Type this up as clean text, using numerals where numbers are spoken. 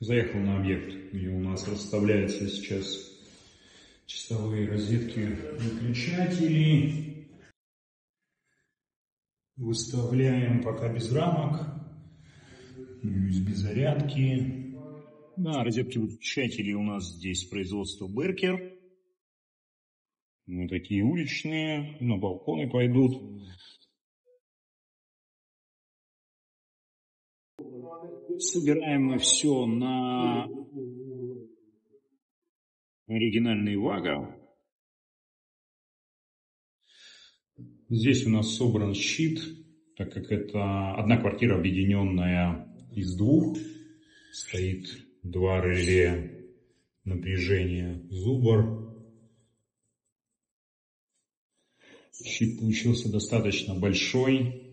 Заехал на объект, где у нас расставляются сейчас часовые розетки выключателей. Выставляем пока без рамок, USB-зарядки. Да, розетки выключателей у нас здесь производство Беркер. Такие уличные, на балконы пойдут. Собираем мы все на оригинальный Вага. Здесь у нас собран щит, так как это одна квартира, объединенная из двух. Стоит два реле напряжения Зубр. Щит получился достаточно большой.